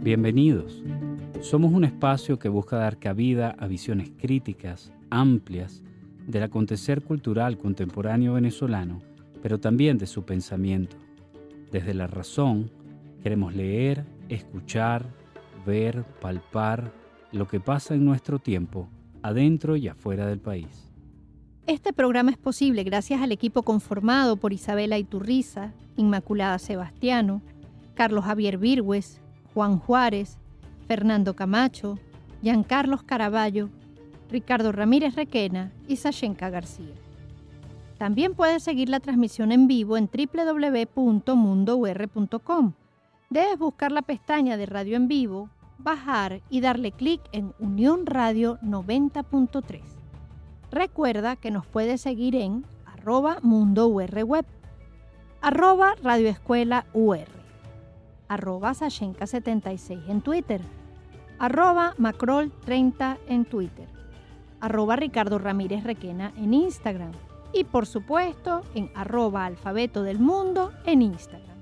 Bienvenidos. Somos un espacio que busca dar cabida a visiones críticas, amplias, del acontecer cultural contemporáneo venezolano, pero también de su pensamiento. Desde la razón, queremos leer, escuchar, ver, palpar lo que pasa en nuestro tiempo, adentro y afuera del país. Este programa es posible gracias al equipo conformado por Isabela Iturriza, Inmaculada Sebastiano, Carlos Javier Virgües, Juan Juárez, Fernando Camacho, Giancarlos Caraballo, Ricardo Ramírez Requena y Sashenka García. También puedes seguir la transmisión en vivo en www.mundour.com. Debes buscar la pestaña de Radio en Vivo, bajar y darle clic en Unión Radio 90.3. Recuerda que nos puedes seguir en @mundourweb, @radioescuelaur, @sashenka76 en Twitter, @macrol30 en Twitter, @Ricardo Ramírez Requena en Instagram y por supuesto en @alfabeto del mundo en Instagram.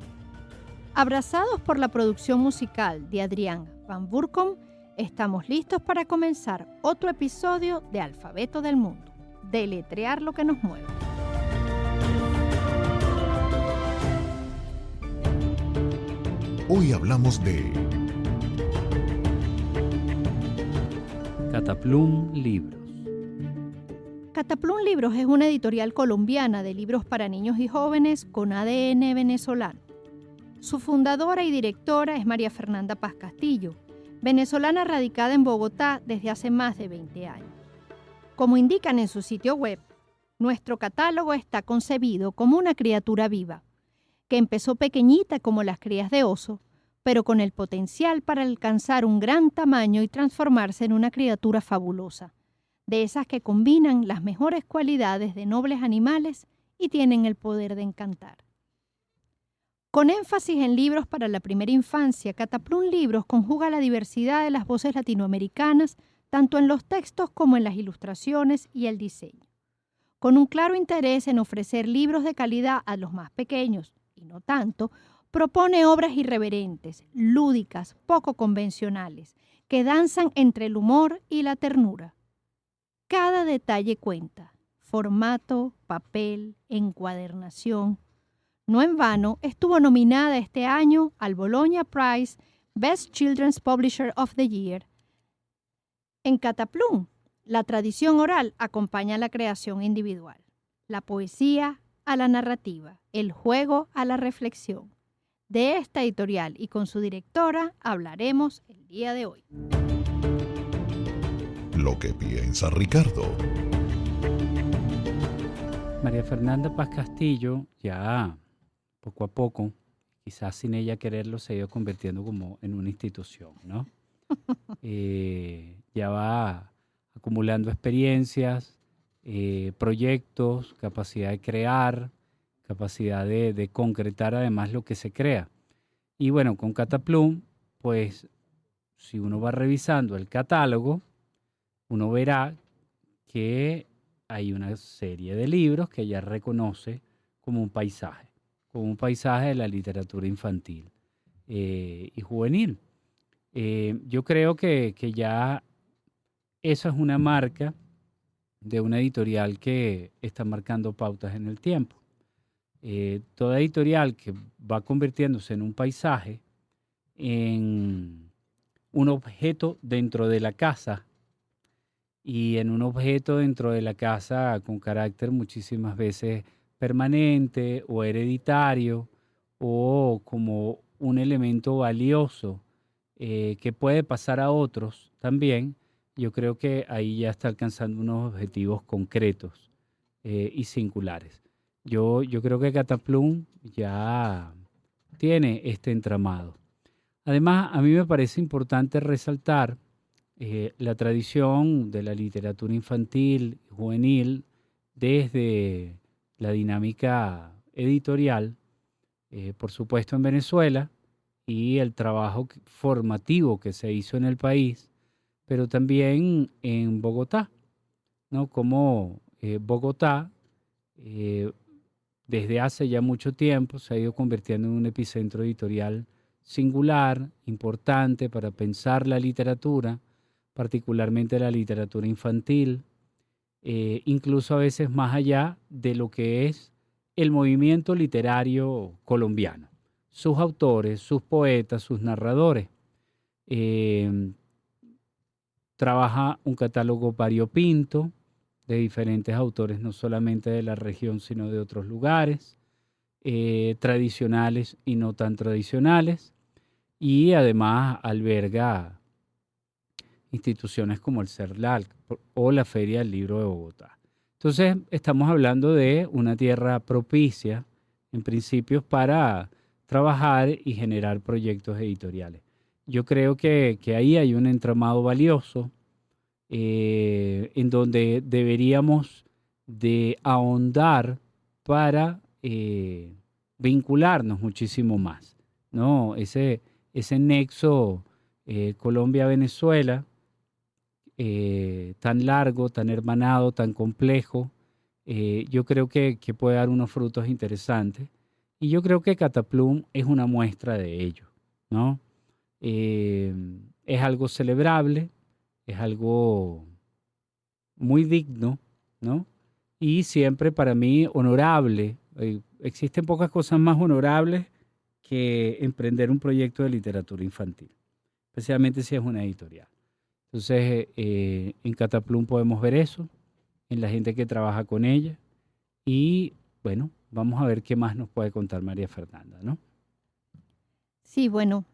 Abrazados por la producción musical de Adrián Van Burkom, estamos listos para comenzar otro episodio de Alfabeto del Mundo, deletrear lo que nos mueve. Hoy hablamos de Cataplum Libros. Cataplum Libros es una editorial colombiana de libros para niños y jóvenes con ADN venezolano. Su fundadora y directora es María Fernanda Paz Castillo, venezolana radicada en Bogotá desde hace más de 20 años. Como indican en su sitio web, nuestro catálogo está concebido como una criatura viva, que empezó pequeñita como las crías de oso, pero con el potencial para alcanzar un gran tamaño y transformarse en una criatura fabulosa, de esas que combinan las mejores cualidades de nobles animales y tienen el poder de encantar. Con énfasis en libros para la primera infancia, Cataplum Libros conjuga la diversidad de las voces latinoamericanas, tanto en los textos como en las ilustraciones y el diseño. Con un claro interés en ofrecer libros de calidad a los más pequeños, y no tanto, propone obras irreverentes, lúdicas, poco convencionales, que danzan entre el humor y la ternura. Cada detalle cuenta: formato, papel, encuadernación. No en vano, estuvo nominada este año al Bologna Prize Best Children's Publisher of the Year. En Cataplum, la tradición oral acompaña la creación individual, la poesía a la narrativa, el juego a la reflexión. De esta editorial y con su directora hablaremos el día de hoy. lo que piensa Ricardo. María Fernanda Paz Castillo, ya poco a poco, quizás sin ella quererlo, se ha ido convirtiendo como en una institución, ¿no? Ya va acumulando experiencias, proyectos, capacidad de crear, capacidad de concretar además lo que se crea. Y bueno, con Cataplum, pues si uno va revisando el catálogo, uno verá que hay una serie de libros que ella reconoce como un paisaje de la literatura infantil y juvenil. Yo creo que ya eso es una marca de una editorial que está marcando pautas en el tiempo. Toda editorial que va convirtiéndose en un paisaje, en un objeto dentro de la casa y en un objeto dentro de la casa con carácter muchísimas veces permanente o hereditario o como un elemento valioso que puede pasar a otros también, yo creo que ahí ya está alcanzando unos objetivos concretos y singulares. Yo creo que Cataplum ya tiene este entramado. Además, a mí me parece importante resaltar la tradición de la literatura infantil y juvenil desde la dinámica editorial, por supuesto en Venezuela, y el trabajo formativo que se hizo en el país, pero también en Bogotá, ¿no? Como Bogotá, desde hace ya mucho tiempo, se ha ido convirtiendo en un epicentro editorial singular, importante para pensar la literatura, particularmente la literatura infantil, incluso a veces más allá de lo que es el movimiento literario colombiano, sus autores, sus poetas, sus narradores. Trabaja un catálogo variopinto de diferentes autores, no solamente de la región, sino de otros lugares, tradicionales y no tan tradicionales, y además alberga instituciones como el CERLAL o la Feria del Libro de Bogotá. Entonces, estamos hablando de una tierra propicia, en principio, para trabajar y generar proyectos editoriales. Yo creo que ahí hay un entramado valioso en donde deberíamos de ahondar para vincularnos muchísimo más, ¿no? Ese nexo Colombia-Venezuela, tan largo, tan hermanado, tan complejo, yo creo que puede dar unos frutos interesantes. Y yo creo que Cataplum es una muestra de ello, ¿no? Es algo celebrable, es algo muy digno, ¿no? Y siempre para mí honorable. Existen pocas cosas más honorables que emprender un proyecto de literatura infantil, especialmente si es una editorial. Entonces, en Cataplum podemos ver eso, en la gente que trabaja con ella. Y bueno, vamos a ver qué más nos puede contar María Fernanda, ¿no? Sí, bueno,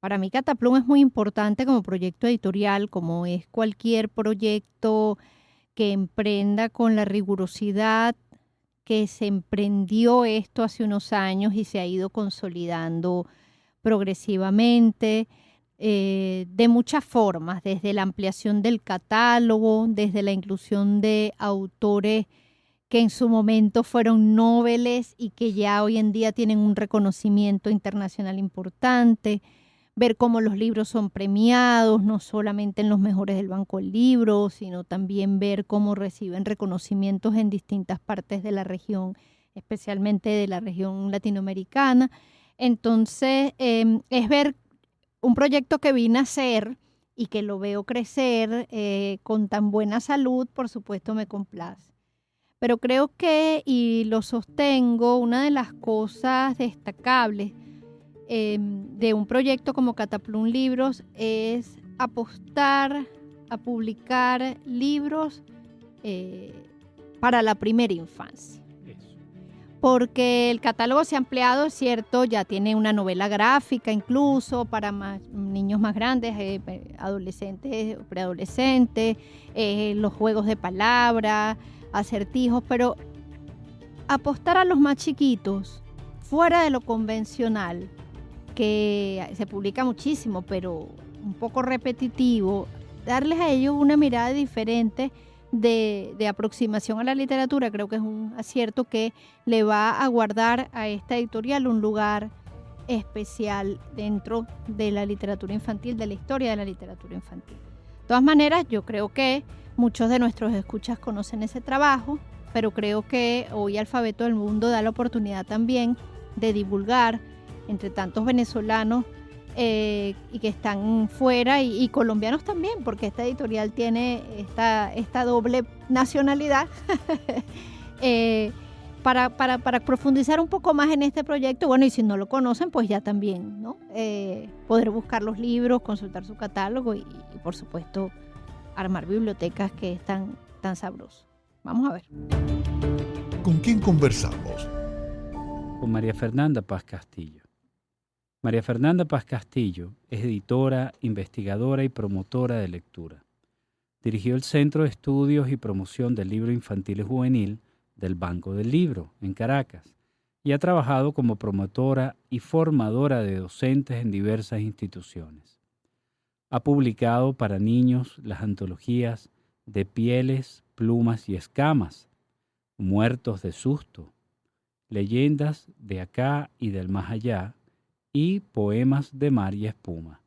para mí Cataplum es muy importante como proyecto editorial, como es cualquier proyecto que emprenda con la rigurosidad que se emprendió esto hace unos años y se ha ido consolidando progresivamente, de muchas formas, desde la ampliación del catálogo, desde la inclusión de autores que en su momento fueron nobles y que ya hoy en día tienen un reconocimiento internacional importante, ver cómo los libros son premiados, no solamente en los mejores del Banco del Libro, sino también ver cómo reciben reconocimientos en distintas partes de la región, especialmente de la región latinoamericana. Entonces, es ver un proyecto que vine a hacer y que lo veo crecer con tan buena salud, por supuesto me complace. Pero creo que, y lo sostengo, una de las cosas destacables de un proyecto como Cataplum Libros es apostar a publicar libros para la primera infancia. Porque el catálogo se ha ampliado, es cierto, ya tiene una novela gráfica incluso para niños más grandes, adolescentes, preadolescentes, los juegos de palabra, acertijos, pero apostar a los más chiquitos, fuera de lo convencional, que se publica muchísimo, pero un poco repetitivo, darles a ellos una mirada diferente de aproximación a la literatura, creo que es un acierto que le va a guardar a esta editorial un lugar especial dentro de la literatura infantil, de la historia de la literatura infantil. De todas maneras, yo creo que muchos de nuestros escuchas conocen ese trabajo, pero creo que hoy Alfabeto del Mundo da la oportunidad también de divulgar entre tantos venezolanos y que están fuera y colombianos también, porque esta editorial tiene esta doble nacionalidad, para profundizar un poco más en este proyecto. Bueno, y si no lo conocen, pues ya también, ¿no? Poder buscar los libros, consultar su catálogo y por supuesto, armar bibliotecas que es tan sabroso. Vamos a ver. ¿Con quién conversamos? Con María Fernanda Paz Castillo. María Fernanda Paz Castillo es editora, investigadora y promotora de lectura. Dirigió el Centro de Estudios y Promoción del Libro Infantil y Juvenil del Banco del Libro en Caracas y ha trabajado como promotora y formadora de docentes en diversas instituciones. Ha publicado para niños las antologías De pieles, plumas y escamas, Muertos de susto, Leyendas de acá y del más allá, y Poemas de mar y espuma.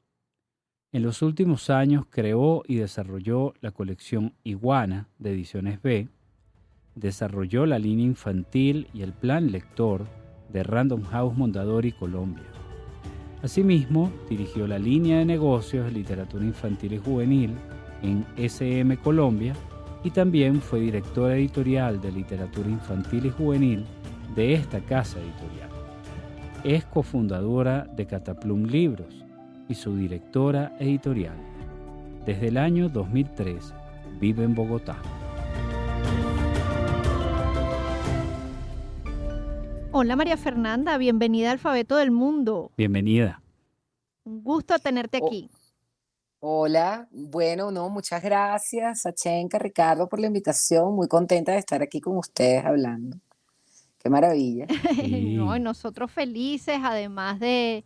En los últimos años creó y desarrolló la colección Iguana de Ediciones B, desarrolló la línea infantil y el plan lector de Random House Mondadori Colombia. Asimismo, dirigió la línea de negocios de literatura infantil y juvenil en SM Colombia y también fue directora editorial de literatura infantil y juvenil de esta casa editorial. Es cofundadora de Cataplum Libros y su directora editorial. Desde el año 2003 vive en Bogotá. Hola María Fernanda, bienvenida a Alfabeto del Mundo. Bienvenida. Un gusto tenerte aquí. Hola, bueno, no, muchas gracias, Sachenka, Ricardo, por la invitación. Muy contenta de estar aquí con ustedes hablando. Qué maravilla. Sí. No, y nosotros felices, además de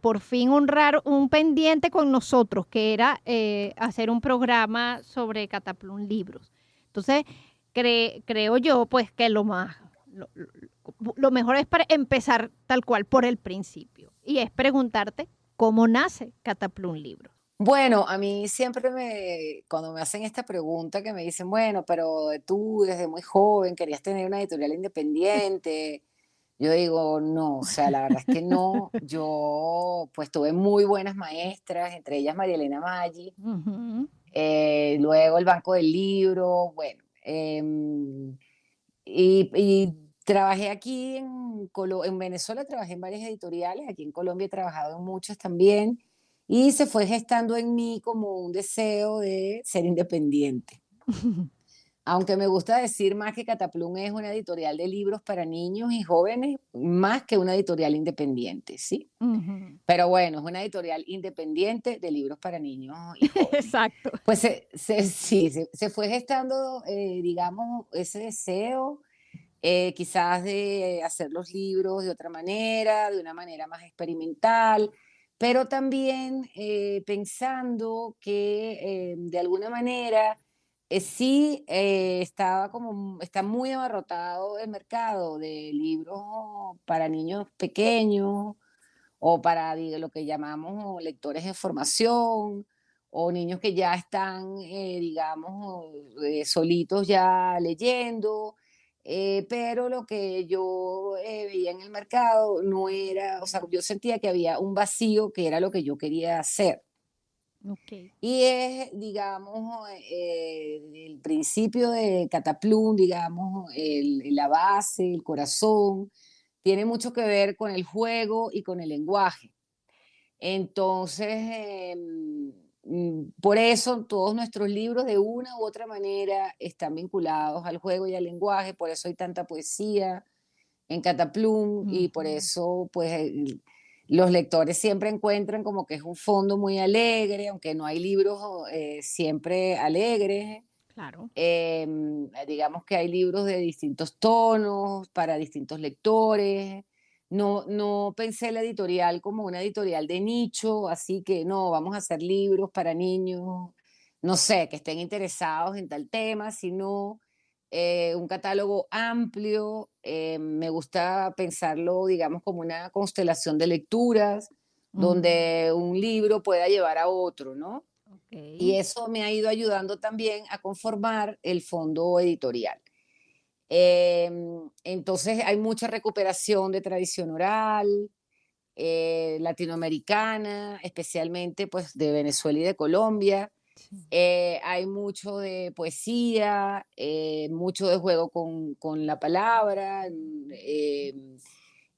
por fin honrar un pendiente con nosotros, que era hacer un programa sobre Cataplum Libros. Entonces, creo yo, pues, que lo mejor es para empezar tal cual por el principio. Y es preguntarte cómo nace Cataplum Libros. Bueno, a mí siempre cuando me hacen esta pregunta que me dicen, bueno, pero tú desde muy joven querías tener una editorial independiente, yo digo, no, o sea, la verdad es que no. Yo pues tuve muy buenas maestras, entre ellas María Elena Maggi, Uh-huh. luego el Banco del Libro, bueno, y trabajé aquí en Venezuela, trabajé en varias editoriales, aquí en Colombia he trabajado en muchas también, y se fue gestando en mí como un deseo de ser independiente. Aunque me gusta decir más que Cataplum es una editorial de libros para niños y jóvenes, más que una editorial independiente, ¿sí? Uh-huh. Pero bueno, es una editorial independiente de libros para niños y jóvenes. Exacto. Pues se fue gestando, digamos, ese deseo, quizás de hacer los libros de otra manera, de una manera más experimental, pero también pensando que de alguna manera sí está muy abarrotado el mercado de libros para niños pequeños o para lo que llamamos lectores de formación o niños que ya están, digamos, solitos ya leyendo, pero lo que yo veía en el mercado no era, o sea, yo sentía que había un vacío que era lo que yo quería hacer. Okay. Y es, digamos, el principio de Cataplum, digamos, la base, el corazón, tiene mucho que ver con el juego y con el lenguaje. Entonces, por eso todos nuestros libros de una u otra manera están vinculados al juego y al lenguaje, por eso hay tanta poesía en Cataplum y por eso pues los lectores siempre encuentran como que es un fondo muy alegre, aunque no hay libros siempre alegres. Claro. Digamos que hay libros de distintos tonos para distintos lectores. No pensé la editorial como una editorial de nicho, así que no, vamos a hacer libros para niños, no sé, que estén interesados en tal tema, sino un catálogo amplio. Me gusta pensarlo, digamos, como una constelación de lecturas, donde un libro pueda llevar a otro, ¿no? Okay. Y eso me ha ido ayudando también a conformar el fondo editorial. Entonces hay mucha recuperación de tradición oral, latinoamericana, especialmente pues de Venezuela y de Colombia. Sí. Hay mucho de poesía, mucho de juego con la palabra,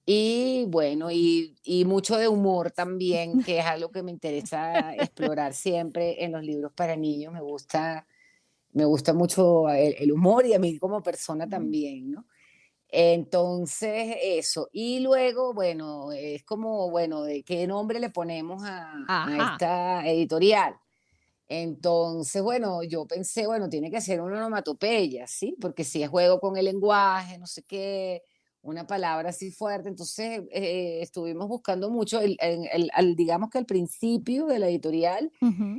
y bueno, y mucho de humor también, que es algo que me interesa explorar siempre en los libros para niños. Me gusta mucho el humor y a mí como persona también, ¿no? Entonces, eso. Y luego, bueno, es como, bueno, ¿de qué nombre le ponemos a esta editorial? Entonces, bueno, yo pensé, bueno, tiene que ser una onomatopeya, ¿sí? Porque si es juego con el lenguaje, no sé qué, una palabra así fuerte. Entonces, estuvimos buscando mucho, digamos que al principio de la editorial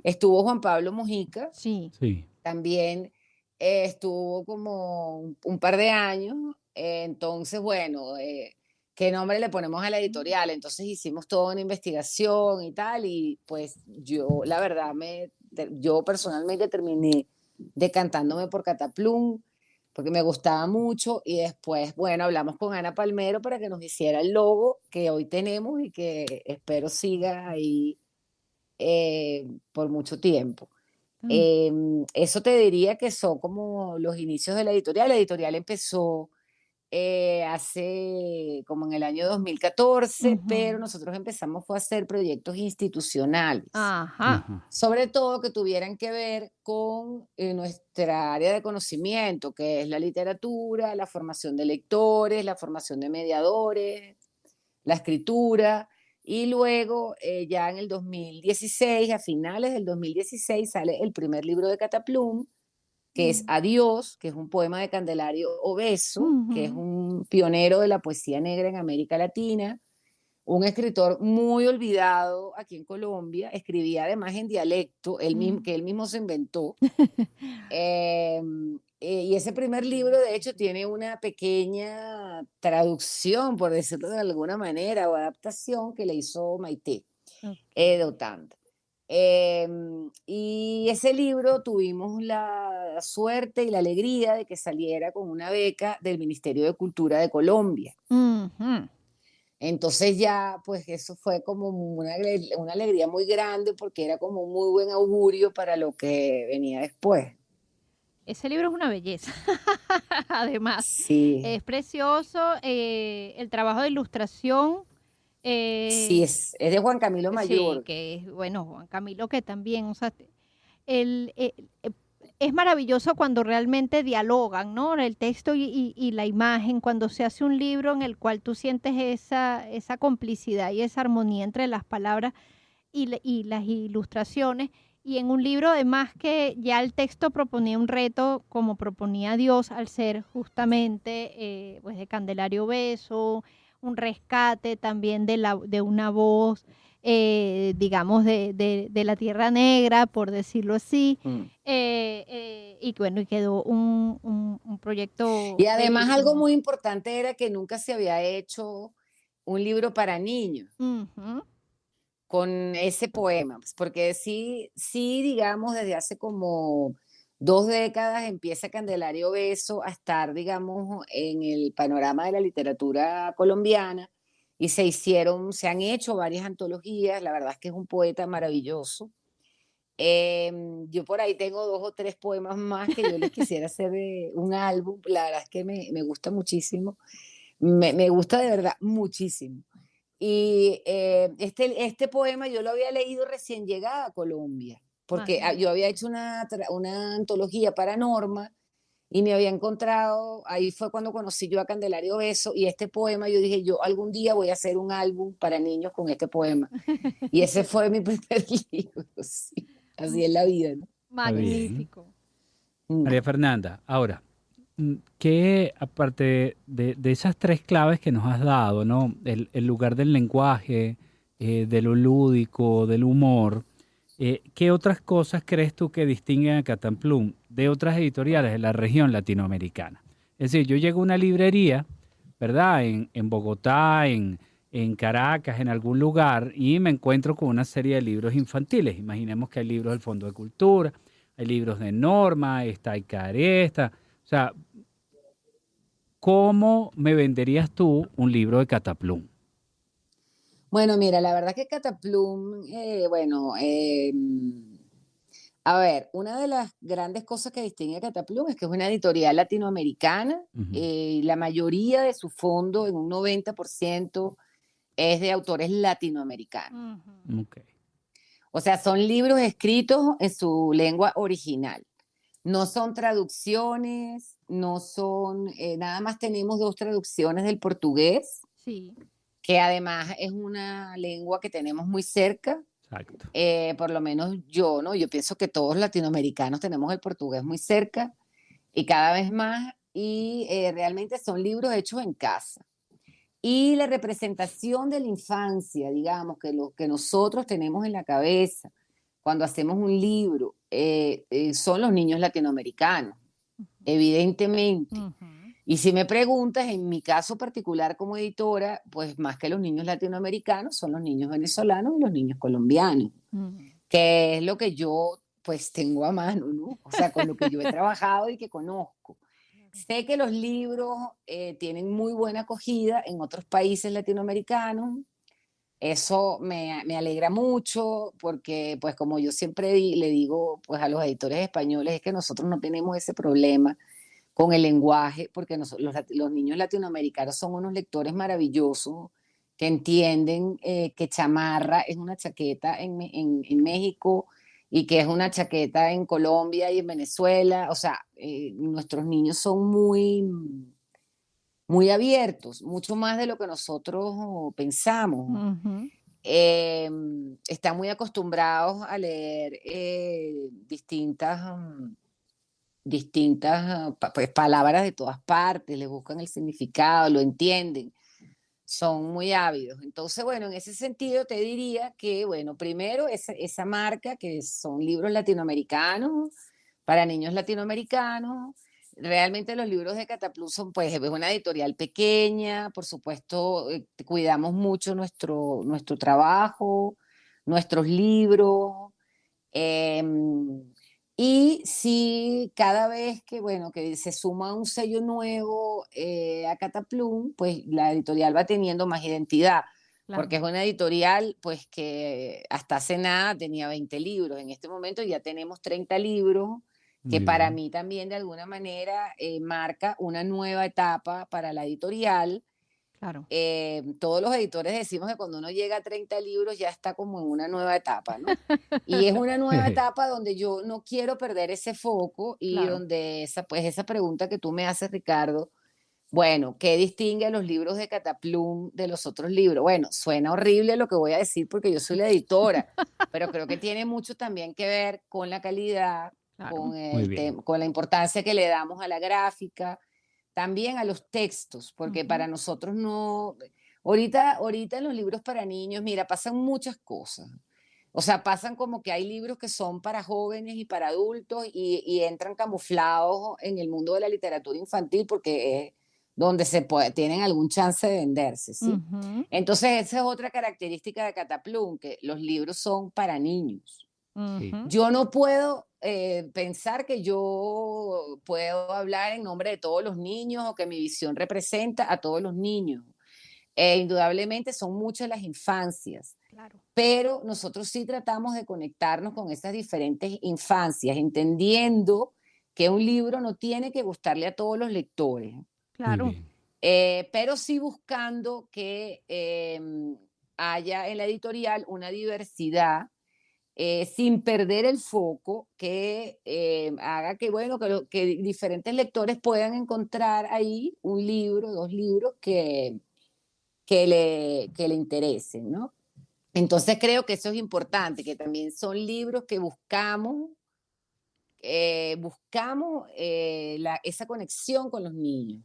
estuvo Juan Pablo Mujica. Sí. Sí. También estuvo como un par de años. Entonces, bueno, ¿qué nombre le ponemos a la editorial? Entonces hicimos toda una investigación y tal, y pues yo, la verdad, yo personalmente terminé decantándome por Cataplum, porque me gustaba mucho y después, bueno, hablamos con Ana Palmero para que nos hiciera el logo que hoy tenemos y que espero siga ahí por mucho tiempo. Mm. Eso te diría que son como los inicios de la editorial. La editorial empezó hace como en el año 2014, pero Ujú. nosotros empezamos fue a hacer proyectos institucionales, Ajá. Ajá. sobre todo que tuvieran que ver con nuestra área de conocimiento, que es la literatura, la formación de lectores, la formación de mediadores, la escritura. Y luego, ya en el 2016, a finales del 2016, sale el primer libro de Cataplum, que es Mm. Adiós, que es un poema de Candelario Obeso, que es Ujú. un pionero de la poesía negra en América Latina, un escritor muy olvidado aquí en Colombia, escribía además en dialecto, Mm. que él mismo se inventó. Y ese primer libro, de hecho, tiene una pequeña traducción, por decirlo de alguna manera, o adaptación que le hizo Maite Okey. Dotand. Y ese libro tuvimos la suerte y la alegría de que saliera con una beca del Ministerio de Cultura de Colombia. Ujú. Entonces ya, pues eso fue como una alegría muy grande porque era como un muy buen augurio para lo que venía después. Ese libro es una belleza. Además, Sí, es precioso, el trabajo de ilustración, sí, eh, es de Juan Camilo sí, Mayor. que es, bueno, Juan Camilo que también, o sea, el, es maravilloso cuando realmente dialogan, ¿no? El texto y la imagen, cuando se hace un libro en el cual tú sientes esa complicidad y esa armonía entre las palabras y las ilustraciones. Y en un libro, además, que ya el texto proponía un reto, como proponía Dios, al ser justamente pues de Candelario Beso, un rescate también de una voz, digamos, de la Tierra Negra, por decirlo así. Mm. Y bueno, y quedó un Y proyecto además algo bellísimo. muy importante era que nunca se había hecho un libro para niños Ujú. con ese poema, pues, porque sí, digamos, desde hace como 2 décadas empieza Candelario Beso a estar, digamos, en el panorama de la literatura colombiana y se han hecho varias antologías, la verdad es que es un poeta maravilloso. Yo por ahí tengo 2 o 3 poemas más que yo les quisiera hacer un álbum, la verdad es que me gusta muchísimo, me gusta de verdad muchísimo. Y este poema yo lo había leído recién llegada a Colombia, porque yo Imagínate. había hecho una antología para Norma y me había encontrado, ahí fue cuando conocí yo a Candelario Beso y este poema yo dije, yo algún día voy a hacer un álbum para niños con este poema. Y ese fue mi primer libro, sí, así es la vida, ¿no? Está bien. Magnífico. Mm. María Fernanda, ahora, ¿qué aparte de esas tres claves que nos has dado, ¿no? El lugar del lenguaje, de lo lúdico, del humor, ¿qué otras cosas crees tú que distinguen a Catamplum de otras editoriales de la región latinoamericana? Es decir, yo llego a una librería, ¿verdad? En Bogotá, en Caracas, en algún lugar, y me encuentro con una serie de libros infantiles. Imaginemos que hay libros del Fondo de Cultura, hay libros de Norma, está Icaré, está... O sea, ¿cómo me venderías tú un libro de Cataplum? Bueno, mira, la verdad que Cataplum, bueno, a ver, una de las grandes cosas que distingue a Cataplum es que es una editorial latinoamericana Ujú. y la mayoría de su fondo, en un 90%, es de autores latinoamericanos. Ujú. Ok. O sea, son libros escritos en su lengua original. No son traducciones, no son, nada más tenemos 2 traducciones del portugués, Sí. que además es una lengua que tenemos muy cerca. Exacto. Por lo menos yo, ¿no? Yo pienso que todos los latinoamericanos tenemos el portugués muy cerca y cada vez más, y realmente son libros hechos en casa. Y la representación de la infancia, digamos, que lo que nosotros tenemos en la cabeza cuando hacemos un libro, son los niños latinoamericanos, evidentemente. Ujú. Y si me preguntas, en mi caso particular como editora, pues más que los niños latinoamericanos, son los niños venezolanos y los niños colombianos, Ujú. que es lo que yo pues tengo a mano, ¿no? O sea, con lo que yo he trabajado y que conozco. Sé que los libros tienen muy buena acogida en otros países latinoamericanos. Eso me alegra mucho porque, pues como yo siempre le digo pues, a los editores españoles, es que nosotros no tenemos ese problema con el lenguaje, porque los niños latinoamericanos son unos lectores maravillosos que entienden que chamarra es una chaqueta en México y que es una chaqueta en Colombia y en Venezuela. O sea, nuestros niños son muy abiertos, mucho más de lo que nosotros pensamos. Ujú. Están muy acostumbrados a leer distintas pues, palabras de todas partes, le buscan el significado, lo entienden, son muy ávidos. Entonces, bueno, en ese sentido te diría que, bueno, primero esa marca que son libros latinoamericanos, para niños latinoamericanos. Realmente los libros de Cataplus son, pues, es una editorial pequeña, por supuesto, cuidamos mucho nuestro trabajo, nuestros libros. eh, y sí, cada vez que, bueno, que se suma un sello nuevo a Cataplum, pues la editorial va teniendo más identidad, porque Claro. es una editorial, pues que hasta hace nada tenía 20 libros, en este momento ya tenemos 30 libros, que Muy para bien. mí también de alguna manera marca una nueva etapa para la editorial. Claro. Todos los editores decimos que cuando uno llega a 30 libros ya está como en una nueva etapa, ¿no? Y es una nueva etapa donde yo no quiero perder ese foco y Claro. donde pues esa pregunta que tú me haces, Ricardo, bueno, ¿qué distingue a los libros de Cataplum de los otros libros? Bueno, suena horrible lo que voy a decir porque yo soy la editora, pero creo que tiene mucho también que ver con la calidad, Claro. Muy bien. con la importancia que le damos a la gráfica, también a los textos, porque Ujú. para nosotros no, ahorita en los libros para niños, mira, pasan muchas cosas. O sea, pasan como que hay libros que son para jóvenes y para adultos y entran camuflados en el mundo de la literatura infantil porque es donde tienen algún chance de venderse, ¿sí? Ujú. Entonces, esa es otra característica de Cataplum, que los libros son para niños. Sí. Ujú. Yo no puedo pensar que yo puedo hablar en nombre de todos los niños o que mi visión representa a todos los niños. Indudablemente son muchas las infancias, Claro. pero nosotros sí tratamos de conectarnos con esas diferentes infancias, entendiendo que un libro no tiene que gustarle a todos los lectores, Muy Claro. bien. pero sí buscando que haya en la editorial una diversidad sin perder el foco, que haga que, bueno, que diferentes lectores puedan encontrar ahí un libro, dos libros que le interesen, ¿no? Entonces creo que eso es importante, que también son libros que buscamos esa conexión con los niños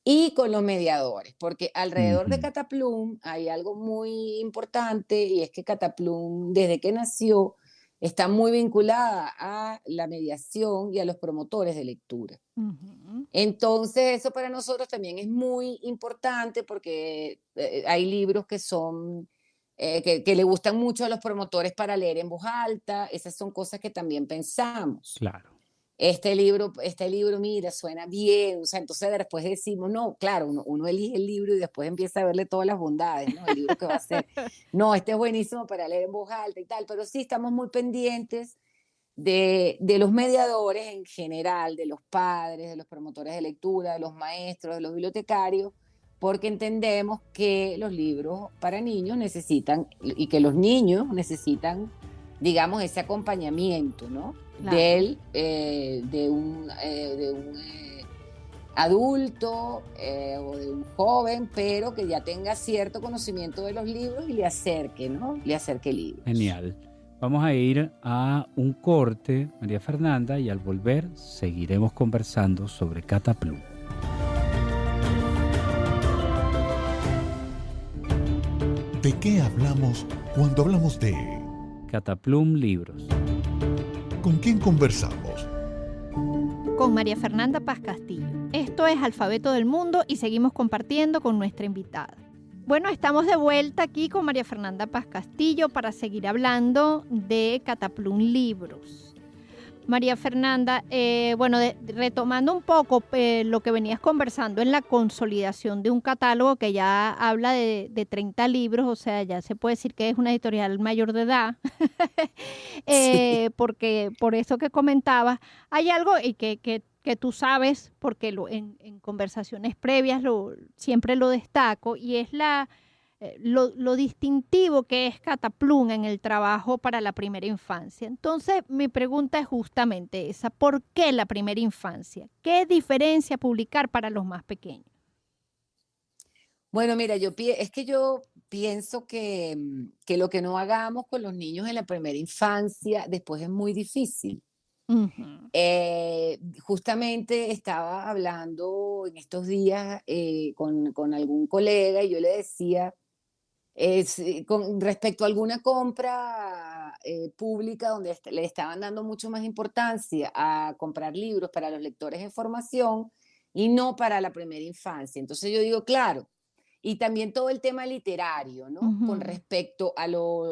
y con los mediadores, porque alrededor de Ujú. Cataplum hay algo muy importante y es que Cataplum, desde que nació, está muy vinculada a la mediación y a los promotores de lectura. Ujú. Entonces, eso para nosotros también es muy importante porque hay libros que son, que le gustan mucho a los promotores para leer en voz alta. Esas son cosas que también pensamos. Claro. Este libro, mira, suena bien, o sea, entonces después decimos, no, claro, uno elige el libro y después empieza a verle todas las bondades, ¿no? El libro que va a ser, no, este es buenísimo para leer en voz alta y tal, pero sí estamos muy pendientes de los mediadores en general, de los padres, de los promotores de lectura, de los maestros, de los bibliotecarios, porque entendemos que los libros para niños necesitan y que los niños necesitan, digamos, ese acompañamiento, ¿no? Claro. De un adulto o de un joven, pero que ya tenga cierto conocimiento de los libros y le acerque, ¿no? Le acerque libros. Genial. Vamos a ir a un corte, María Fernanda, y al volver seguiremos conversando sobre Cataplum. ¿De qué hablamos cuando hablamos de Cataplum Libros. con quién conversamos? Con María Fernanda Paz Castillo. Esto es Alfabeto del Mundo y seguimos compartiendo con nuestra invitada. Bueno, estamos de vuelta aquí con María Fernanda Paz Castillo para seguir hablando de Cataplum Libros. María Fernanda, bueno, retomando un poco lo que venías conversando en la consolidación de un catálogo que ya habla de 30 libros, o sea, ya se puede decir que es una editorial mayor de edad, Sí. porque por eso que comentabas, hay algo y que tú sabes, porque en conversaciones previas siempre lo destaco, y es lo distintivo que es Cataplum en el trabajo para la primera infancia. Entonces, mi pregunta es justamente esa: ¿por qué la primera infancia? ¿Qué diferencia publicar para los más pequeños? Bueno, mira, es que yo pienso que lo que no hagamos con los niños en la primera infancia después es muy difícil. Ujú. Justamente estaba hablando en estos días con algún colega y yo le decía, con respecto a alguna compra pública donde le estaban dando mucho más importancia a comprar libros para los lectores en formación y no para la primera infancia. Entonces yo digo, claro, y también todo el tema literario, ¿no? Con Ujú. respecto a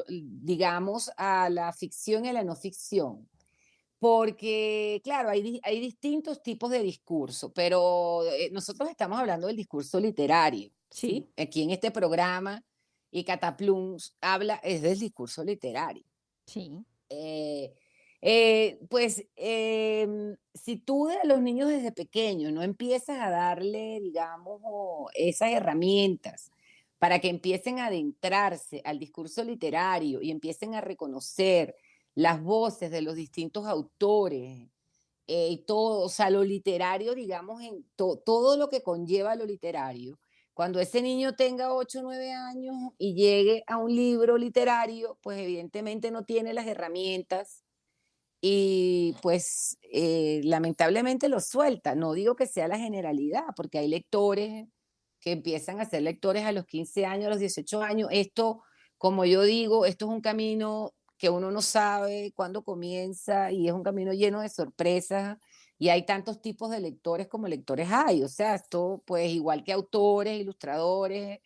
digamos, a la ficción y a la no ficción. Porque, claro, hay distintos tipos de discurso, pero nosotros estamos hablando del discurso literario, Sí, ¿sí? Aquí en este programa, y Cataplum habla es del discurso literario. sí. Eh, pues si tú a los niños desde pequeños no empiezas a darle, digamos, esas herramientas para que empiecen a adentrarse al discurso literario y empiecen a reconocer las voces de los distintos autores y todo, o sea, lo literario, digamos, todo lo que conlleva lo literario. Cuando ese niño tenga 8 o 9 años y llegue a un libro literario, pues evidentemente no tiene las herramientas y pues lamentablemente lo suelta. No digo que sea la generalidad, porque hay lectores que empiezan a ser lectores a los 15 años, a los 18 años. Esto, como yo digo, esto es un camino que uno no sabe cuándo comienza y es un camino lleno de sorpresas y hay tantos tipos de lectores como lectores hay. O sea, esto pues igual que autores, ilustradores,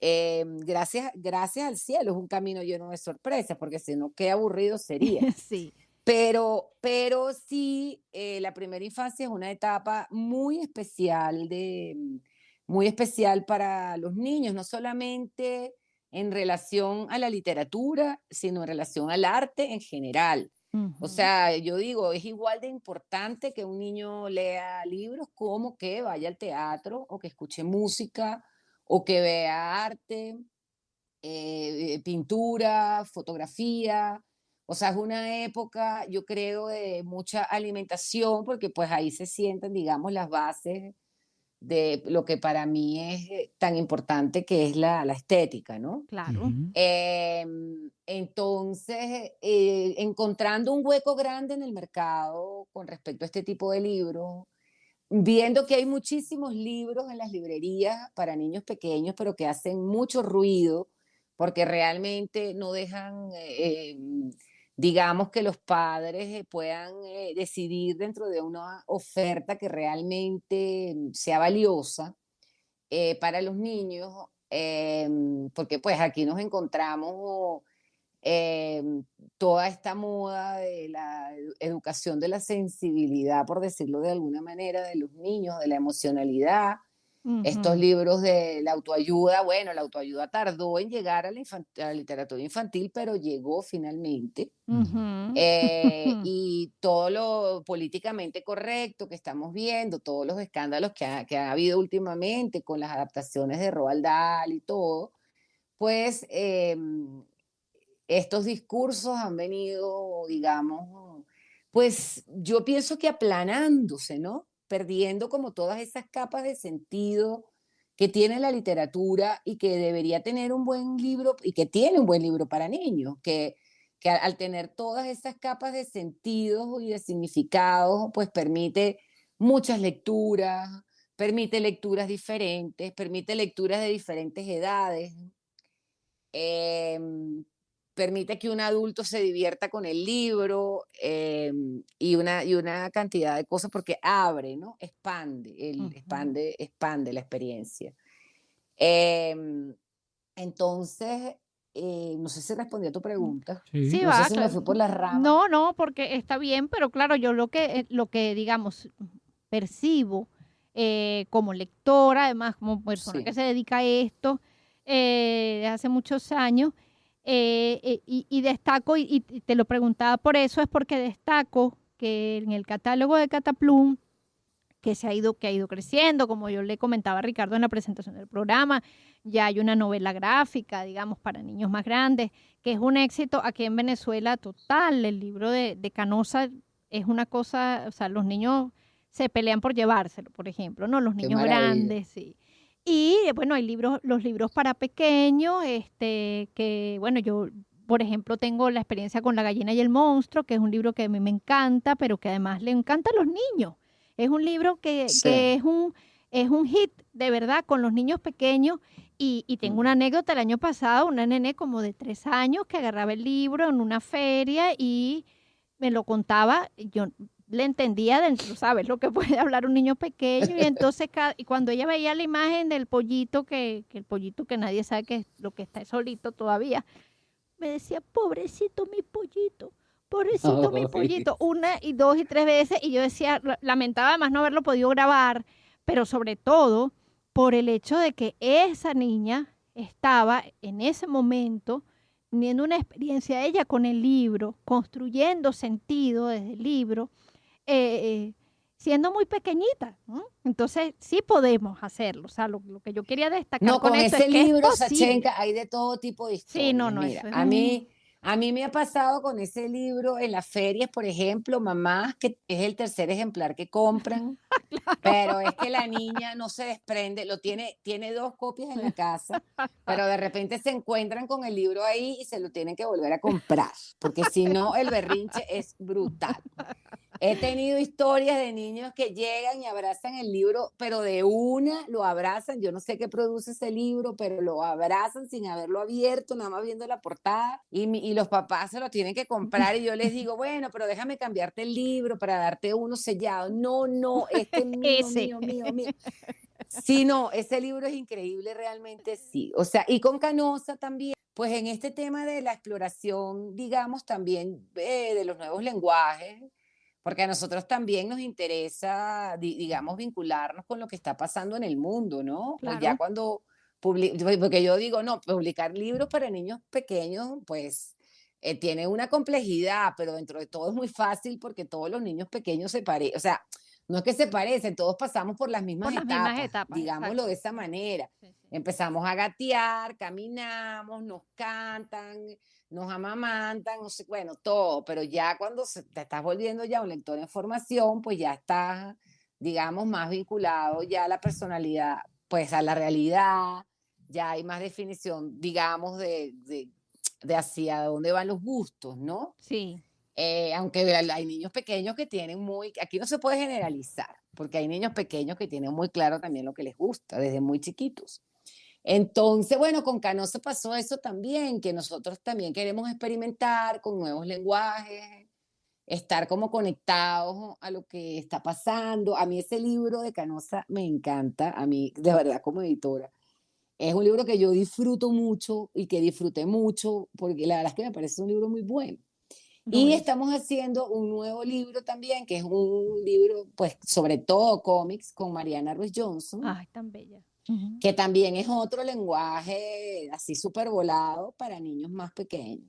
gracias al cielo es un camino lleno de sorpresas, porque si no, qué aburrido sería. Sí. Pero sí, la primera infancia es una etapa muy especial muy especial para los niños, no solamente en relación a la literatura, sino en relación al arte en general. O Ujú. sea, yo digo, es igual de importante que un niño lea libros como que vaya al teatro o que escuche música o que vea arte, pintura, fotografía. O sea, es una época, yo creo, de mucha alimentación, porque pues ahí se sienten, digamos, las bases de lo que para mí es tan importante, que es la estética, ¿no? Claro. Ujú. Entonces, encontrando un hueco grande en el mercado con respecto a este tipo de libros, viendo que hay muchísimos libros en las librerías para niños pequeños, pero que hacen mucho ruido porque realmente no dejan, digamos, que los padres puedan decidir dentro de una oferta que realmente sea valiosa para los niños, porque pues aquí nos encontramos eh, toda esta moda de la educación de la sensibilidad, por decirlo de alguna manera, de los niños, de la emocionalidad. Estos Ujú. libros de la autoayuda, bueno, la autoayuda tardó en llegar a a la literatura infantil, pero llegó finalmente. Ujú. Y todo lo políticamente correcto que estamos viendo, todos los escándalos que ha habido últimamente con las adaptaciones de Roald Dahl y todo, pues estos discursos han venido, digamos, pues yo pienso que aplanándose, ¿no? Perdiendo como todas esas capas de sentido que tiene la literatura y que debería tener un buen libro y que tiene un buen libro para niños, que al tener todas esas capas de sentidos y de significados, pues permite muchas lecturas, permite lecturas diferentes, permite lecturas de diferentes edades, em, permite que un adulto se divierta con el libro y una cantidad de cosas porque abre, ¿no? Expande, Ujú. expande la experiencia. Em, entonces, no sé si respondí a tu pregunta. Sí. Sí, No sé va, si me claro. fui por las ramas. No, porque está bien, pero claro, yo lo que digamos, percibo como lectora, además como persona que Sí, se dedica a esto desde hace muchos años, y destaco, y te lo preguntaba por eso, es porque destaco que en el catálogo de Cataplum, que ha ido creciendo, como yo le comentaba a Ricardo en la presentación del programa, ya hay una novela gráfica, digamos, para niños más grandes, que es un éxito aquí en Venezuela total. El libro de Canosa es una cosa, o sea, los niños se pelean por llevárselo, por ejemplo, ¿no? Los qué niños maravilla. grandes, sí. Y bueno, hay los libros para pequeños, que bueno, yo, por ejemplo, tengo la experiencia con La gallina y el monstruo, que es un libro que a mí me encanta, pero que además le encanta a los niños. Es un libro Sí. que es un hit de verdad con los niños pequeños. Y tengo una anécdota el año pasado, una nene como de 3 años que agarraba el libro en una feria y me lo contaba. Yo le entendía dentro, ¿sabes? Lo que puede hablar un niño pequeño. Y entonces, y cuando ella veía la imagen del pollito, que el pollito que nadie sabe que es lo que está solito todavía, me decía, pobrecito mi Ay, pollito, una y dos y tres veces, y yo decía, lamentaba además no haberlo podido grabar, pero sobre todo por el hecho de que esa niña estaba en ese momento teniendo una experiencia ella con el libro, construyendo sentido desde el libro, eh, siendo muy pequeñita, ¿no? Entonces sí podemos hacerlo, o sea, lo que yo quería destacar no, con con esto es ese que es libro, posible. Sachenka, hay de todo tipo de Sí, no, historias. no, Mira, eso es un... a mí me ha pasado con ese libro en las ferias, por ejemplo, mamás, que es el tercer ejemplar que compran, pero es que la niña no se desprende, tiene dos copias en la casa, pero de repente se encuentran con el libro ahí y se lo tienen que volver a comprar, porque si no, el berrinche es brutal. He tenido historias de niños que llegan y abrazan el libro, pero de una lo abrazan. Yo no sé qué produce ese libro, pero lo abrazan sin haberlo abierto, nada más viendo la portada. Y los papás se lo tienen que comprar. Y yo les digo, bueno, pero déjame cambiarte el libro para darte uno sellado. No, no, este es mío, Ese. mío, mío, mío. Sí, no, ese libro es increíble, realmente sí. O sea, y con Canosa también, pues en este tema de la exploración, digamos, también de los nuevos lenguajes, porque a nosotros también nos interesa, digamos, vincularnos con lo que está pasando en el mundo, ¿no? Pues ya Claro. cuando, porque yo digo, no, publicar libros para niños pequeños, pues tiene una complejidad, pero dentro de todo es muy fácil porque todos los niños pequeños se parecen, o sea, no es que se parecen, todos pasamos por las Por mismas las mismas etapas, etapas, digámoslo exacto. de esa manera. Sí, sí. Empezamos a gatear, caminamos, nos cantan, nos amamantan, no sé, bueno, todo, pero ya cuando te estás volviendo ya un lector en formación, pues ya estás, digamos, más vinculado ya a la personalidad, pues a la realidad, ya hay más definición, digamos, de hacia dónde van los gustos, ¿no? Sí, Aunque hay niños pequeños que tienen muy, aquí no se puede generalizar, porque hay niños pequeños que tienen muy claro también lo que les gusta desde muy chiquitos. Entonces, bueno, con Canosa pasó eso también, que nosotros también queremos experimentar con nuevos lenguajes, estar como conectados a lo que está pasando. A mí ese libro de Canosa me encanta, a mí de verdad como editora. Es un libro que yo disfruto mucho y que disfruté mucho, porque la verdad es que me parece un libro muy bueno. lo Y es. estamos haciendo un nuevo libro también, que es un libro, pues, sobre todo cómics, con Mariana Ruiz Johnson, Ay, tan bella. Ujú. que también es otro lenguaje así súper volado para niños más pequeños.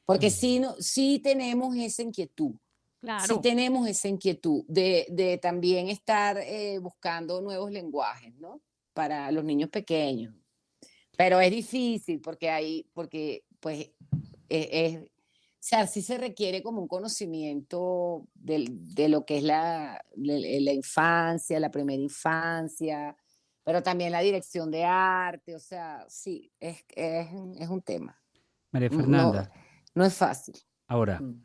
Porque Mm. sí, no, sí tenemos esa inquietud, sí Claro. tenemos esa inquietud de también estar buscando nuevos lenguajes, ¿no? Para los niños pequeños. Pero es difícil porque pues es, o sea, sí se requiere como un conocimiento de lo que es la infancia, la primera infancia, pero también la dirección de arte, o sea, sí, es un tema. María No, Fernanda, no es fácil. ahora, Mm.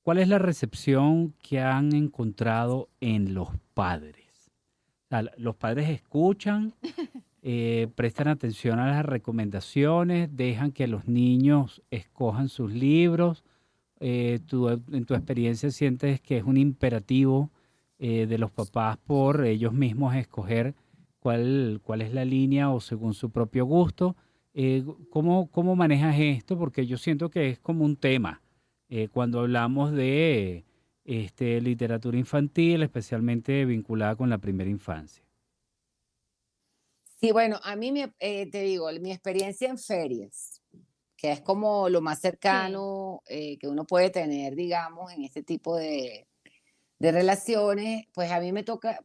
¿cuál es la recepción que han encontrado en los padres? O sea, los padres escuchan, prestan atención a las recomendaciones, dejan que los niños escojan sus libros. Tú, en tu experiencia sientes que es un imperativo de los papás por ellos mismos escoger cuál es la línea o según su propio gusto. ¿Cómo manejas esto? Porque yo siento que es como un tema cuando hablamos de literatura infantil, especialmente vinculada con la primera infancia. Sí, bueno, a mí te digo, mi experiencia en ferias, que es como lo más Sí, cercano que uno puede tener, digamos, en este tipo de relaciones, pues a mí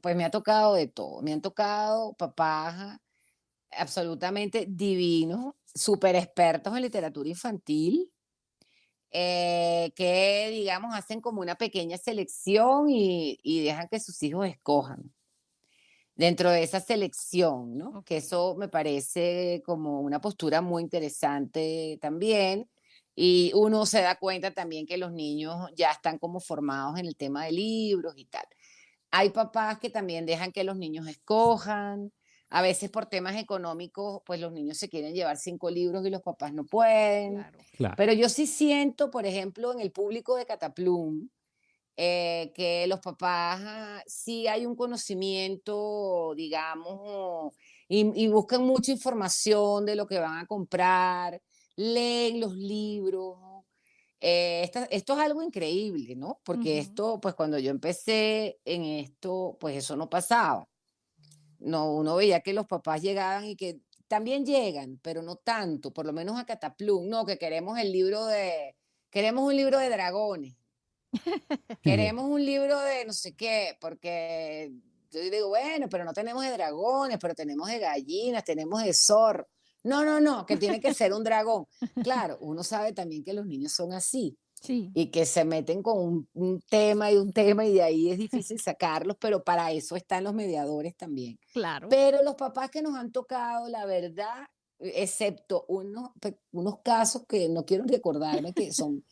pues me ha tocado de todo. Me han tocado papás absolutamente divinos, súper expertos en literatura infantil, que, digamos, hacen como una pequeña selección y dejan que sus hijos escojan dentro de esa selección, ¿no? Que ok, eso me parece como una postura muy interesante también. Y uno se da cuenta también que los niños ya están como formados en el tema de libros y tal. Hay papás que también dejan que los niños escojan. A veces por temas económicos, pues los niños se quieren llevar 5 libros y los papás no pueden. claro. Claro. Pero yo sí siento, por ejemplo, en el público de Cataplum, que los papás sí hay un conocimiento, digamos, y buscan mucha información de lo que van a comprar, leen los libros. Esto es algo increíble, ¿no? Porque Ujú, esto, pues cuando yo empecé en esto, pues eso no pasaba. No, uno veía que los papás llegaban y que también llegan, pero no tanto, por lo menos a Cataplum, no, que queremos un libro de dragones. Queremos un libro de no sé qué, porque yo digo, bueno, pero no tenemos de dragones, pero tenemos de gallinas, tenemos de zorro. No, no, no, que tiene que ser un dragón. Claro, uno sabe también que los niños son así sí, y que se meten con un tema y un tema y de ahí es difícil sacarlos, pero para eso están los mediadores también. claro. Pero los papás que nos han tocado, la verdad, excepto unos casos que no quiero recordarme, que son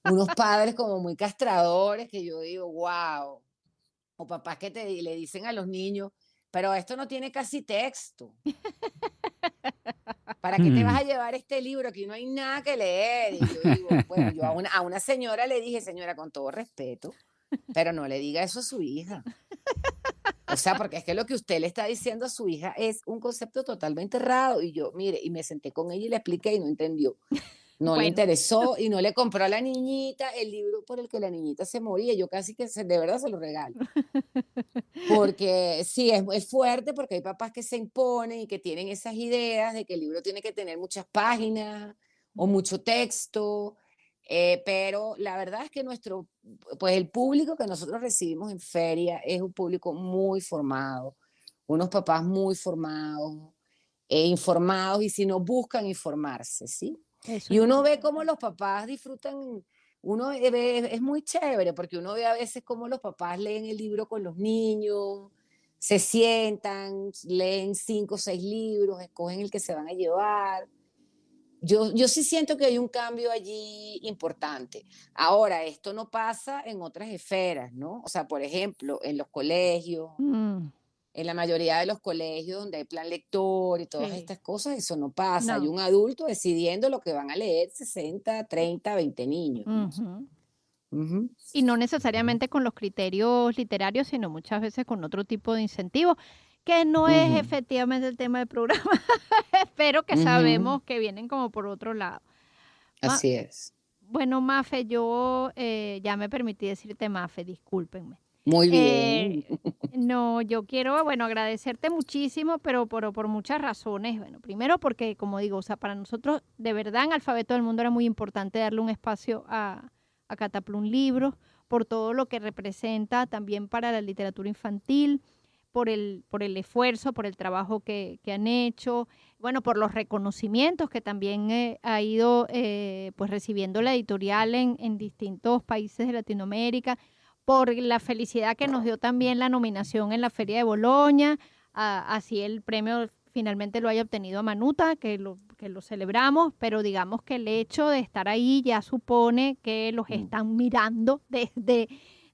unos padres como muy castradores que yo digo, wow, o papás que le dicen a los niños, pero esto no tiene casi texto. ¿Para qué te vas Mm, a llevar este libro? Aquí no hay nada que leer. Y yo digo, bueno, yo a una señora le dije, señora, con todo respeto, pero no le diga eso a su hija. O sea, porque es que lo que usted le está diciendo a su hija es un concepto totalmente errado. Y yo, mire, y me senté con ella y le expliqué y no entendió. No le Bueno, interesó y no le compró a la niñita el libro por el que la niñita se moría. Yo casi que de verdad se lo regalo. Porque sí, es fuerte porque hay papás que se imponen y que tienen esas ideas de que el libro tiene que tener muchas páginas o mucho texto. Pero la verdad es que pues el público que nosotros recibimos en feria es un público muy formado, unos papás muy formados, informados y si no buscan informarse, ¿sí? eso Y es uno ve importante. cómo los papás disfrutan, es muy chévere porque uno ve a veces cómo los papás leen el libro con los niños, se sientan, leen 5 o 6 libros, escogen el que se van a llevar. Yo sí siento que hay un cambio allí importante. Ahora, esto no pasa en otras esferas, ¿no? O sea, por ejemplo, en los colegios, Mm, en la mayoría de los colegios donde hay plan lector y todas sí, estas cosas, eso no pasa. Hay no. un adulto decidiendo lo que van a leer 60, 30, 20 niños, ¿no? Ujú. Ujú, Y no necesariamente con los criterios literarios, sino muchas veces con otro tipo de incentivos, que no es ujú, efectivamente el tema del programa, pero que ujú. sabemos que vienen como por otro lado. Ma- Así es. bueno, Mafe, yo ya me permití decirte Mafe, discúlpenme. Muy bien. Eh, no, yo quiero, bueno, agradecerte muchísimo, pero por muchas razones. Bueno, primero porque, como digo, o sea, para nosotros, de verdad, en Alfabeto del Mundo era muy importante darle un espacio a Cataplum Libros, por todo lo que representa también para la literatura infantil, por el esfuerzo, por el trabajo que han hecho, bueno, por los reconocimientos que también ha ido pues recibiendo la editorial en distintos países de Latinoamérica, por la felicidad que nos dio también la nominación en la Feria de Boloña, así el premio finalmente lo haya obtenido Manuta, que lo celebramos, pero digamos que el hecho de estar ahí ya supone que los Mm. están mirando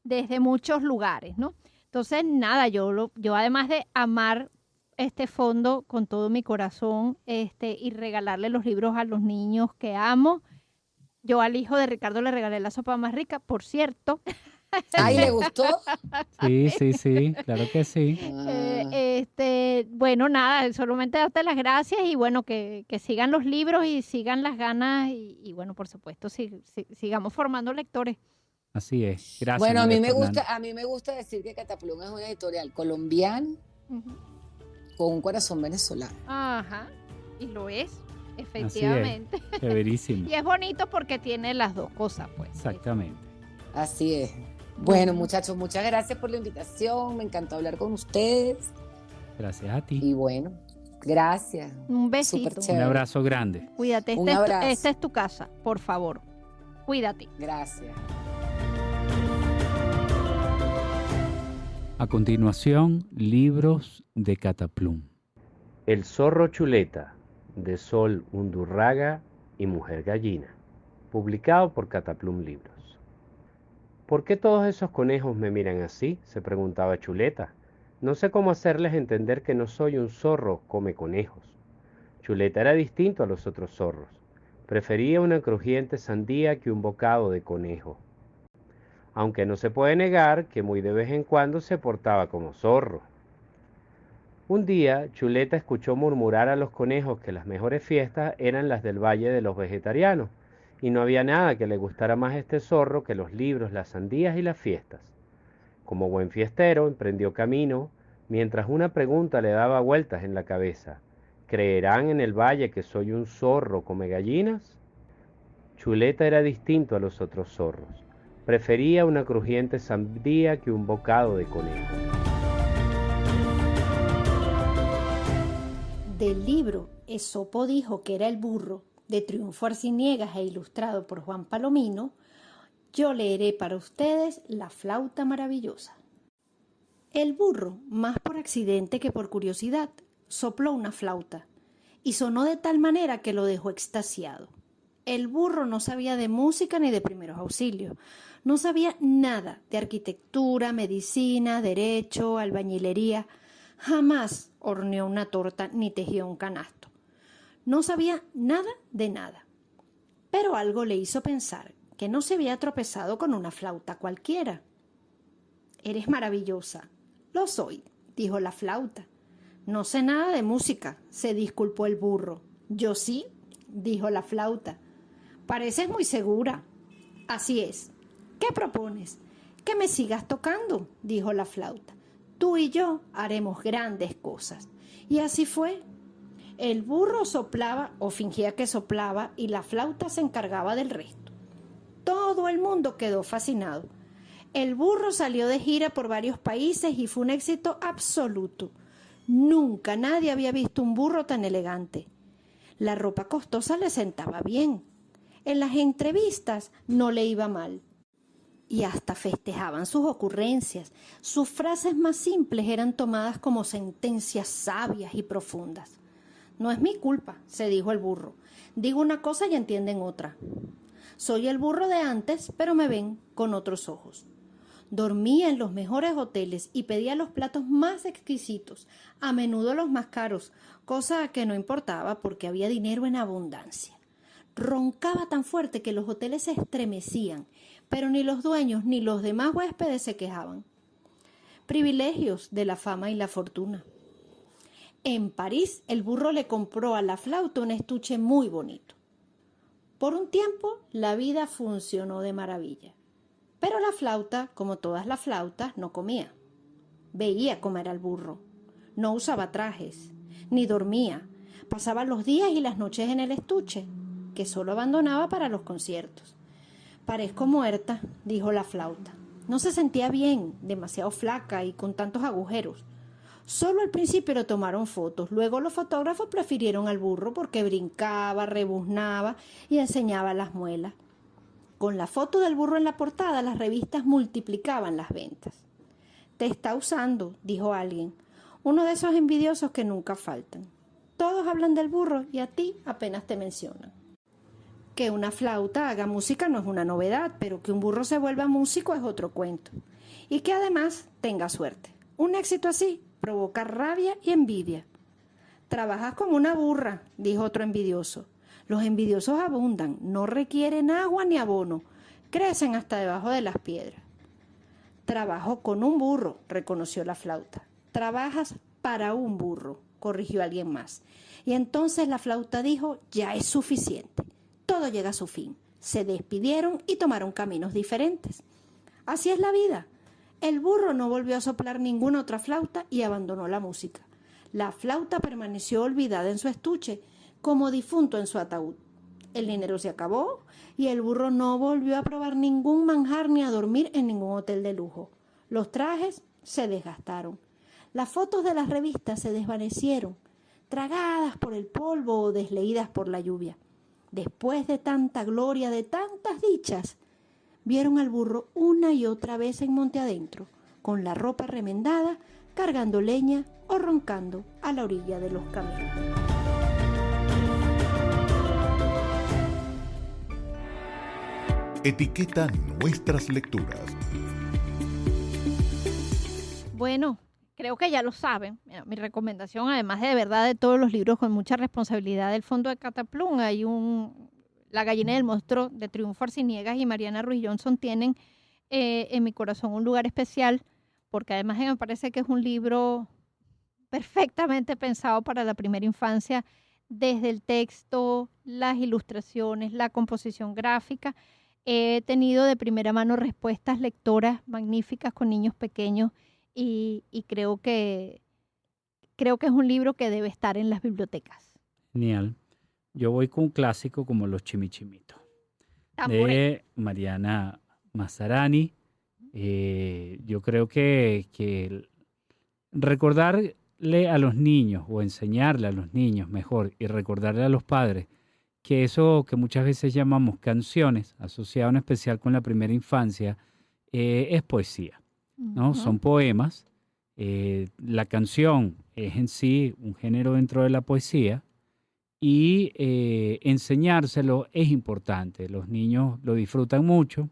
desde muchos lugares, ¿no? Entonces, nada, yo además de amar este fondo con todo mi corazón, y regalarle los libros a los niños que amo, yo al hijo de Ricardo le regalé la sopa más rica, por cierto, Ay, Sí, ¿le gustó? sí, claro que sí. Ah, Bueno, nada, solamente darte las gracias y bueno, que sigan los libros y sigan las ganas y bueno, por supuesto, sigamos formando lectores. Así es. Gracias, bueno, María Fernanda. a mí me gusta decir que Cataplum es una editorial colombiana Ujú. con un corazón venezolano. Ajá, y lo es, Así es. efectivamente. Chéverísimo. Y es bonito porque tiene las dos cosas, pues. Exactamente. Así es. Bueno, muchachos, muchas gracias por la invitación. Me encantó hablar con ustedes. Gracias a ti. Y bueno, gracias. Un Súper besito. Un chévere. abrazo grande. Cuídate, Un abrazo. esta es tu casa, por favor. Cuídate. Gracias. A continuación, libros de Cataplum. El zorro chuleta, de Sol Undurraga y Mujer Gallina, publicado por Cataplum Libros. ¿Por qué todos esos conejos me miran así?, se preguntaba Chuleta. No sé cómo hacerles entender que no soy un zorro come conejos. Chuleta era distinto a los otros zorros. Prefería una crujiente sandía que un bocado de conejo. Aunque no se puede negar que muy de vez en cuando se portaba como zorro. Un día, Chuleta escuchó murmurar a los conejos que las mejores fiestas eran las del Valle de los Vegetarianos, y no había nada que le gustara más a este zorro que los libros, las sandías y las fiestas. Como buen fiestero, emprendió camino, mientras una pregunta le daba vueltas en la cabeza. ¿Creerán en el valle que soy un zorro come gallinas? Chuleta era distinto a los otros zorros. Prefería una crujiente sandía que un bocado de conejo. Del libro Esopo dijo que era el burro, de Triunfo Arciniegas e ilustrado por Juan Palomino, yo leeré para ustedes La flauta maravillosa. El burro, más por accidente que por curiosidad, sopló una flauta y sonó de tal manera que lo dejó extasiado. El burro no sabía de música ni de primeros auxilios, no sabía nada de arquitectura, medicina, derecho, albañilería, jamás horneó una torta ni tejió un canasto. No sabía nada de nada, pero algo le hizo pensar que no se había tropezado con una flauta cualquiera. Eres maravillosa. Lo soy, dijo la flauta. No sé nada de música, se disculpó el burro. Yo sí, dijo la flauta. Pareces muy segura. Así es. ¿Qué propones? Que me sigas tocando, dijo la flauta. Tú y yo haremos grandes cosas. Y así fue. El burro soplaba o fingía que soplaba y la flauta se encargaba del resto. Todo el mundo quedó fascinado. El burro salió de gira por varios países y fue un éxito absoluto. Nunca nadie había visto un burro tan elegante. La ropa costosa le sentaba bien. En las entrevistas no le iba mal. Y hasta festejaban sus ocurrencias. Sus frases más simples eran tomadas como sentencias sabias y profundas. No es mi culpa, se dijo el burro. Digo una cosa y entienden otra. Soy el burro de antes, pero me ven con otros ojos. Dormía en los mejores hoteles y pedía los platos más exquisitos, a menudo los más caros, cosa que no importaba porque había dinero en abundancia. Roncaba tan fuerte que los hoteles se estremecían, pero ni los dueños ni los demás huéspedes se quejaban. Privilegios de la fama y la fortuna. En París, el burro le compró a la flauta un estuche muy bonito. Por un tiempo, la vida funcionó de maravilla. Pero la flauta, como todas las flautas, no comía. Veía comer al burro. No usaba trajes, ni dormía. Pasaba los días y las noches en el estuche, que solo abandonaba para los conciertos. Parezco muerta, dijo la flauta. No se sentía bien, demasiado flaca y con tantos agujeros. Solo al principio le tomaron fotos, luego los fotógrafos prefirieron al burro porque brincaba, rebuznaba y enseñaba las muelas. Con la foto del burro en la portada, las revistas multiplicaban las ventas. Te está usando, dijo alguien, uno de esos envidiosos que nunca faltan. Todos hablan del burro y a ti apenas te mencionan. Que una flauta haga música no es una novedad, pero que un burro se vuelva músico es otro cuento. Y que además tenga suerte. Un éxito así provoca rabia y envidia. Trabajas como una burra, dijo otro envidioso. Los envidiosos abundan, no requieren agua ni abono, crecen hasta debajo de las piedras. Trabajo con un burro, reconoció la flauta. Trabajas para un burro, corrigió alguien más. Y entonces la flauta dijo, ya es suficiente. Todo llega a su fin. Se despidieron y tomaron caminos diferentes. Así es la vida. El burro no volvió a soplar ninguna otra flauta y abandonó la música. La flauta permaneció olvidada en su estuche, como difunto en su ataúd. El dinero se acabó y el burro no volvió a probar ningún manjar ni a dormir en ningún hotel de lujo. Los trajes se desgastaron. Las fotos de las revistas se desvanecieron, tragadas por el polvo o desleídas por la lluvia. Después de tanta gloria, de tantas dichas, vieron al burro una y otra vez en monte adentro, con la ropa remendada, cargando leña o roncando a la orilla de los caminos. Etiqueta nuestras lecturas. Bueno, creo que ya lo saben. Mira, mi recomendación, además de verdad de todos los libros con mucha responsabilidad del fondo de Cataplum, hay La gallina y el monstruo de Triunfo Arciniegas y Mariana Ruiz Johnson tienen en mi corazón un lugar especial, porque además me parece que es un libro perfectamente pensado para la primera infancia, desde el texto, las ilustraciones, la composición gráfica. He tenido de primera mano respuestas lectoras magníficas con niños pequeños y creo que es un libro que debe estar en las bibliotecas. Genial. Yo voy con un clásico como Los Chimichimitos, Tamboré. de Mariana Mazzarani. Yo creo que recordarle a los niños o enseñarle a los niños mejor y recordarle a los padres que eso que muchas veces llamamos canciones, asociado en especial con la primera infancia, es poesía, ¿no? Son poemas. La canción es en sí un género dentro de la poesía y enseñárselo es importante. Los niños lo disfrutan mucho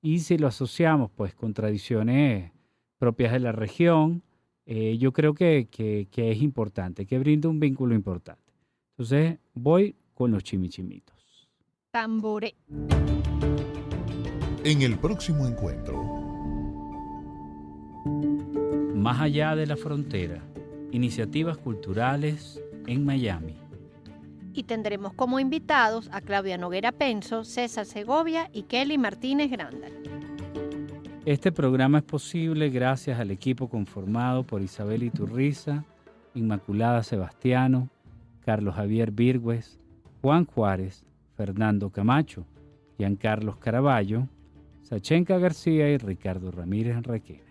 y si lo asociamos pues con tradiciones propias de la región, yo creo que es importante, que brinda un vínculo importante. Entonces voy con Los Chimichimitos. Tamboré. En el próximo encuentro. Más allá de la frontera, iniciativas culturales en Miami. Y tendremos como invitados a Claudia Noguera Penso, César Segovia y Kelly Martínez Grandal. Este programa es posible gracias al equipo conformado por Isabel Iturriza, Inmaculada Sebastiano, Carlos Javier Virgües, Juan Juárez, Fernando Camacho, Giancarlos Caraballo, Sachenka García y Ricardo Ramírez Requena.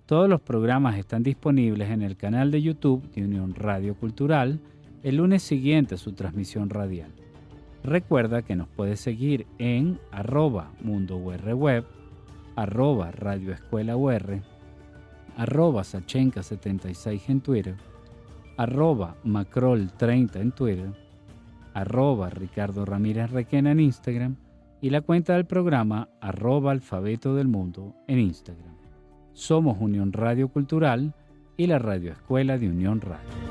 Todos los programas están disponibles en el canal de YouTube de Unión Radio Cultural el lunes siguiente a su transmisión radial. Recuerda que nos puedes seguir en @MundoURWeb, @RadioEscuelaUR, @Sachenka76 en Twitter, @Macrol30 en Twitter, @Ricardo Ramírez Requena en Instagram y la cuenta del programa @Alfabeto del Mundo en Instagram. Somos Unión Radio Cultural y la Radio Escuela de Unión Radio.